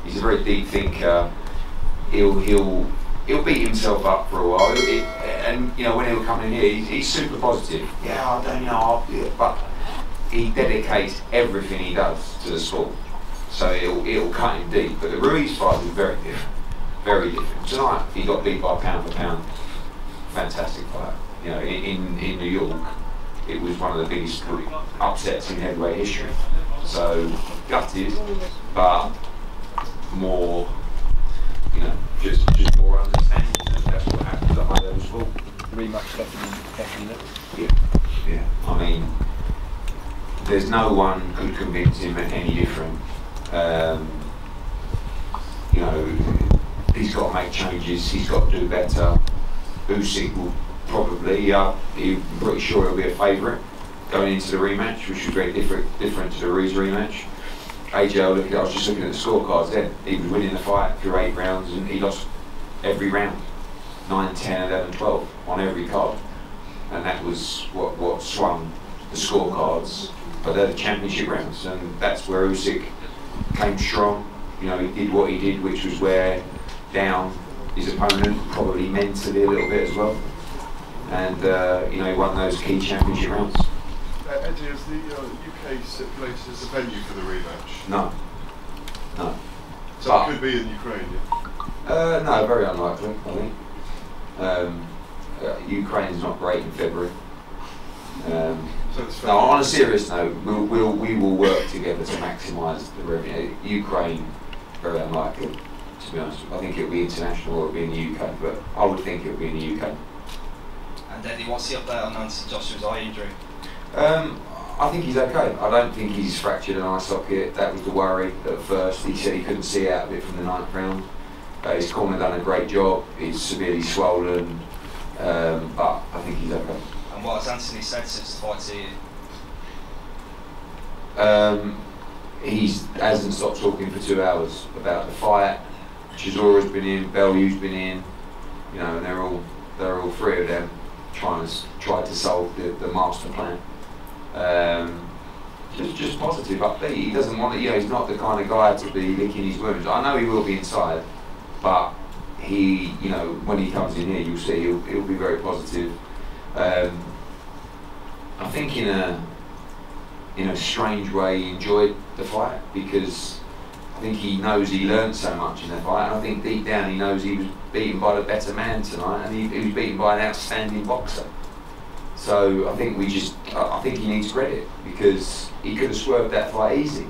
He's a very deep thinker. He'll beat himself up for a while, and you know when he'll come in here, he's super positive. Yeah, I don't know, but he dedicates everything he does to the sport, so it'll cut him deep. But the Ruiz fight was very different, very different. Tonight he got beat by pound for pound. Fantastic fight. You know, in New York, it was one of the biggest upsets in heavyweight history. So gutted, but more, you know, just more understanding. That's what happens at high level sport. Rematch definitely. Yeah. I mean, there's no one could convince him any different. You know, he's got to make changes. He's got to do better. Usyk will probably, I'm pretty sure he'll be a favourite going into the rematch, which was very different to the Ruiz rematch. AJ, I was just looking at the scorecards then. He was winning the fight through 8 rounds and he lost every round. 9, 10, 11, 12 on every card. And that was what swung the scorecards. But they're the championship rounds, and that's where Usyk came strong. You know, he did what he did, which was wear down his opponent, probably mentally a little bit as well. And you know, he won those key championship rounds. Eddie, is the UK stipulated as a venue for the rematch? No. So it could be in Ukraine, yeah? No, very unlikely, I think. Ukraine's not great in February. No, on a serious note, we will work together to maximise the revenue. Ukraine, very unlikely, to be honest. I think it'll be international or it'll be in the UK, but I would think it'll be in the UK. And Eddie, what's the update on Anthony Joshua's eye injury? I think he's okay. I don't think he's fractured an eye socket. That was the worry at first. He said he couldn't see out of it from the 9th round. His corner done a great job. He's severely swollen, but I think he's okay. And what has Anthony said since the fight to you? He hasn't stopped talking for 2 hours about the fight. Chisora's been in, Bellew's been in, you know, and they're all 3 of them try to solve the master plan. Just positive, upbeat. He doesn't want to, you know, he's not the kind of guy to be licking his wounds. I know he will be inside, but he, you know, when he comes in here, you'll see he'll be very positive. I think in a strange way he enjoyed the fight, because I think he knows he learned so much in the fight, and I think deep down he knows he was beaten by the better man tonight, and he was beaten by an outstanding boxer. So I think I think he needs credit, because he could have swerved that fight easy,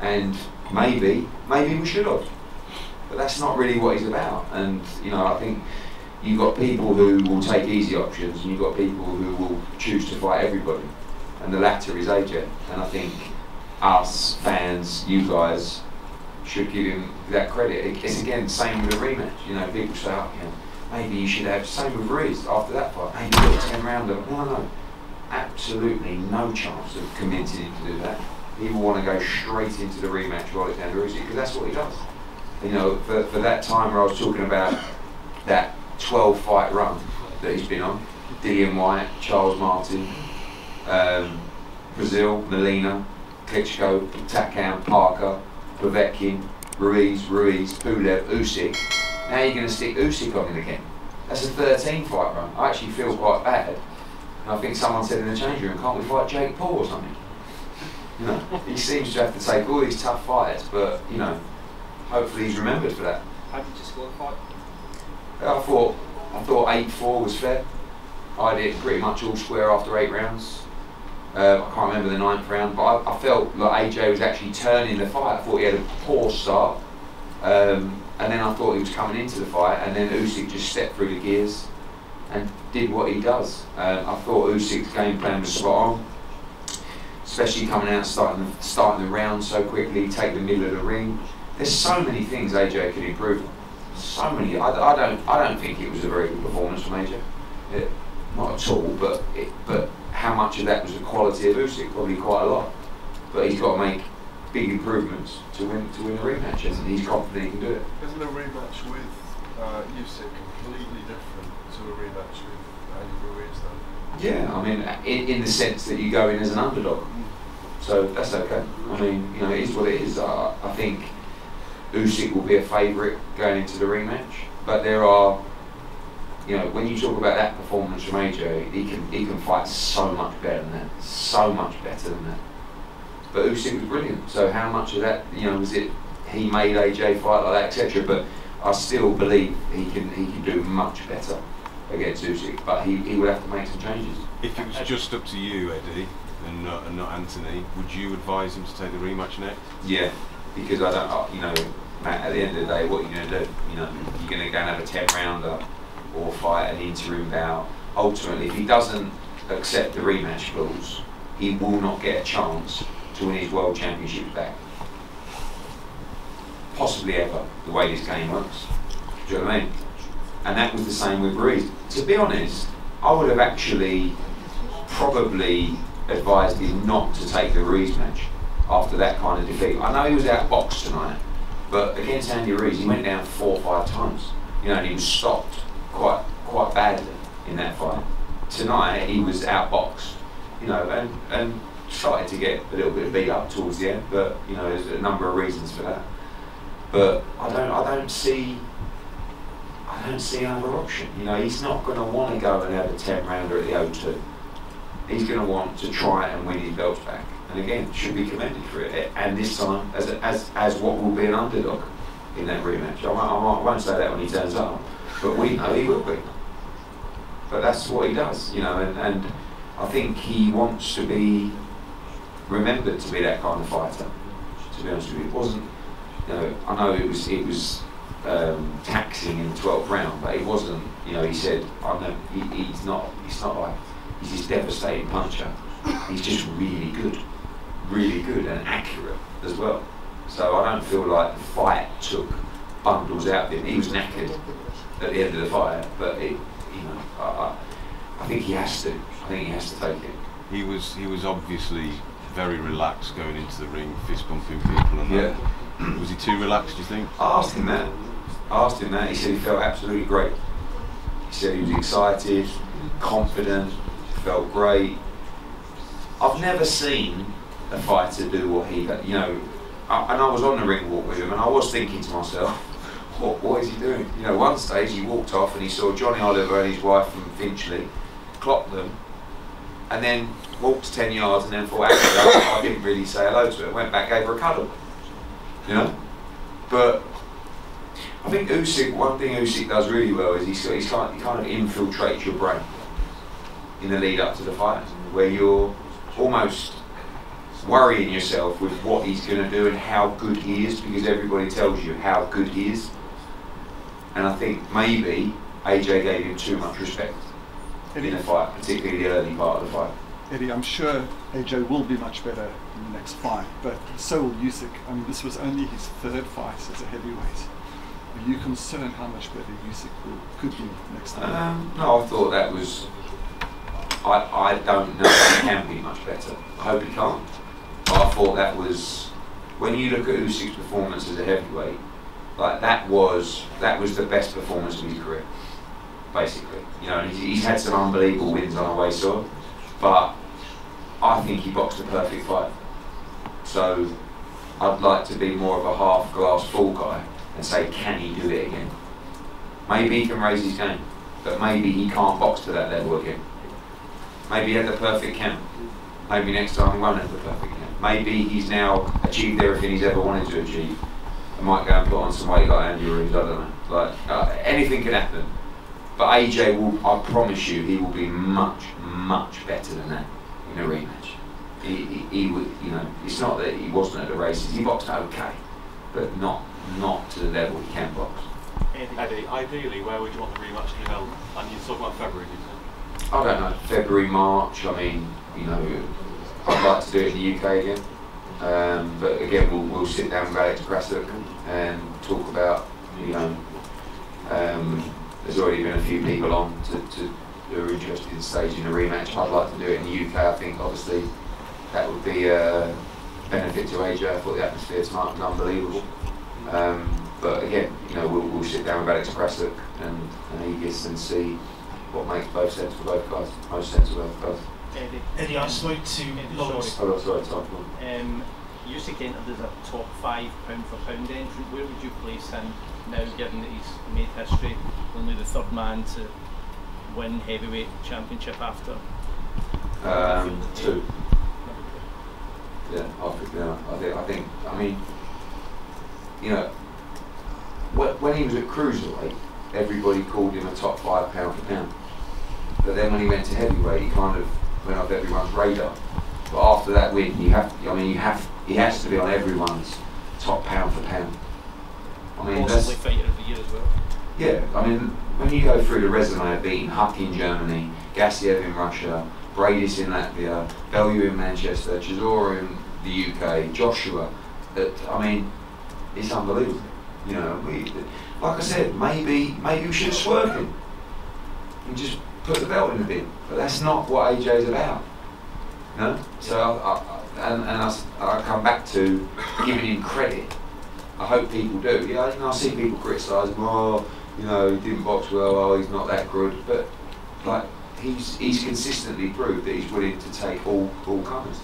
and maybe we should have, but that's not really what he's about. And you know, I think you've got people who will take easy options, and you've got people who will choose to fight everybody, and the latter is AJ. And I think us fans, you guys, should give him that credit. It's again the same with the rematch. You know, people say, oh, you know, maybe you should have, same with Ruiz after that fight, maybe a 10-rounder. No, absolutely no chance of convincing him to do that. He will want to go straight into the rematch while it's down to Usyk, because that's what he does. You know, for that time where I was talking about that 12-fight run that he's been on, Dillian White, Charles Martin, Brazil, Molina, Klitschko, Takam, Parker, Povetkin, Ruiz, Pulev, Usyk. Now you're going to stick Usyk on him again. That's a 13-fight run. I actually feel quite bad. And I think someone said in the change room, can't we fight Jake Paul or something? You know, he seems to have to take all these tough fights, but you know, hopefully he's remembered for that. How did you score the fight? I thought 8-4 was fair. I did pretty much all square after 8 rounds. I can't remember the 9th round, but I felt like AJ was actually turning the fight. I thought he had a poor start, and then I thought he was coming into the fight, and then Usyk just stepped through the gears and did what he does. I thought Usyk's game plan was spot on, especially coming out, starting the round so quickly, take the middle of the ring. There's so many things AJ could improve on. So many. I don't think it was a very good performance from AJ. Not at all, but how much of that was the quality of Usyk? Probably quite a lot. But he's got to make big improvements to win the rematch, and he's confident he can do it. Isn't a rematch with Usyk completely different to a rematch with Andy Ruiz though? Yeah, I mean, in the sense that you go in as an underdog, so that's okay. I mean, you know, it is what it is. I think Usyk will be a favourite going into the rematch, but there are, you know, when you talk about that performance from AJ, he can fight so much better than that, so much better than that. But Usyk was brilliant. So how much of that, you know, was it he made AJ fight like that, etc. But I still believe he can do much better against Usyk. But he will have to make some changes. If it was just up to you, Eddie, and not Anthony, would you advise him to take the rematch next? Yeah, because I don't, you know, Matt, at the end of the day, what are you going to do? You know, you're going to go and have a 10-rounder or fight an interim bout. Ultimately, if he doesn't accept the rematch clause, he will not get a chance to win his world championship back. Possibly ever, the way this game works. Do you know what I mean? And that was the same with Ruiz. To be honest, I would have actually probably advised him not to take the Ruiz match after that kind of defeat. I know he was outboxed tonight, but against Andy Ruiz, he went down 4 or 5 times. You know, and he was stopped quite badly in that fight. Tonight, he was outboxed. You know, and started to get a little bit beat up towards the end, but you know, there's a number of reasons for that. But I don't see another option. You know, he's not going to want to go and have a 10-rounder at the O2. He's going to want to try and win his belts back. And again, should be commended for it. And this time, as what will be an underdog in that rematch. I won't say that when he turns up, but we know he will be. But that's what he does, you know. And I think he wants to be remembered to be that kind of fighter. To be honest with you, it wasn't. You know, I know it was taxing in the 12th round, but it wasn't. You know, he said, "I know he's not like he's this devastating puncher. He's just really good and accurate as well." So I don't feel like the fight took bundles out of him. He was knackered at the end of the fight, but you know, I think he has to. I think he has to take it. He was obviously very relaxed going into the ring, fist bumping people and that. Was he too relaxed, do you think? I asked him that. He said he felt absolutely great. He said he was excited, confident, felt great. I've never seen a fighter do what he did. You know, and I was on the ring walk with him, and I was thinking to myself, what is he doing? You know, one stage he walked off and he saw Johnny Oliver and his wife from Finchley, clocked them, and then walked 10 yards and then thought, actually, I didn't really say hello to her. Went back, gave her a cuddle. You know? But I think Usyk, one thing Usyk does really well is he kind of infiltrates your brain in the lead up to the fight, where you're almost worrying yourself with what he's going to do and how good he is, because everybody tells you how good he is. And I think maybe AJ gave him too much respect in the fight, particularly the early part of the fight. Eddie, I'm sure AJ will be much better in the next fight, but so will Usyk. I mean, this was only his 3rd fight as a heavyweight. Are you concerned how much better Usyk could be next time? No, I thought that was. I don't know if he can be much better. I hope he can't. But I thought that was, when you look at Usyk's performance as a heavyweight, like that was the best performance of his career, basically. You know, he's had some unbelievable wins on the way, so, but I think he boxed a perfect fight. So I'd like to be more of a half glass full guy and say, can he do it again? Maybe he can raise his game, but maybe he can't box to that level again. Maybe he had the perfect camp. Maybe next time he won't have the perfect camp. Maybe he's now achieved everything he's ever wanted to achieve. I might go and put on some weight like Andy Ruiz, I don't know. Like, anything can happen. But AJ will, I promise you, he will be much, much better than that in a rematch. He would, you know, it's not that he wasn't at the races, he boxed okay, but not to the level he can box. Eddie, ideally, where would you want the rematch to be held? And you're talking about February, did you say? I don't know, February, March, I mean, you know, I'd like to do it in the UK again. But again, we'll sit down with Alex Krasuk and talk about, you know, there's already been a few people on who are interested in staging a rematch. I'd like to do it in the UK. I think obviously that would be a benefit to AJ. I thought the atmosphere tonight was unbelievable. But again, you know, we'll sit down with Alex Krasuk and Aegis and see what makes both sense for both guys, most sense for both guys. Eddie, I spoke to loads. Oh, sorry, Usyk entered as a top 5 pound for pound entrant. Where would you place him now, given that he's made history, only the 3rd man to win heavyweight championship after? 2. Yeah, I think. I mean, you know, when he was at cruiserweight, everybody called him a top 5 pound for pound. But then when he went to heavyweight, he kind of went off everyone's radar. But after that win, he has to be on everyone's top pound for pound. I mean, possibly fighter of the year as well. Yeah, I mean, when you go through the resume of beating Huck in Germany, Gassiev in Russia, Bradis in Latvia, Bellew in Manchester, Chisora in the UK, Joshua, I mean, it's unbelievable. You know, like I said, maybe we should swerve him and just put the belt in the bin, but that's not what AJ's about. You know? So I come back to giving him credit. I hope people do. Yeah, you know, I see people criticise him. Oh, you know, he didn't box well. Oh, he's not that good. But like, he's consistently proved that he's willing to take all comers,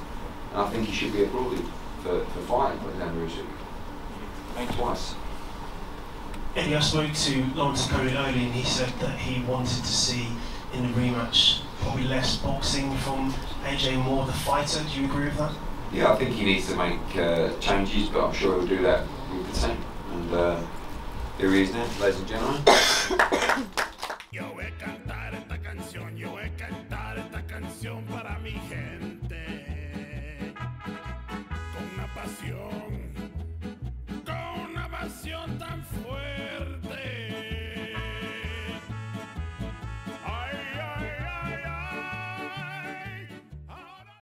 and I think he should be applauded for fighting Alexander Usyk. Thanks twice. Eddie, I spoke to Lawrence Curry earlier, and he said that he wanted to see in the rematch probably less boxing from AJ, more the fighter. Do you agree with that? Yeah, I think he needs to make changes, but I'm sure he'll do that with the team. And here he is now, ladies and gentlemen.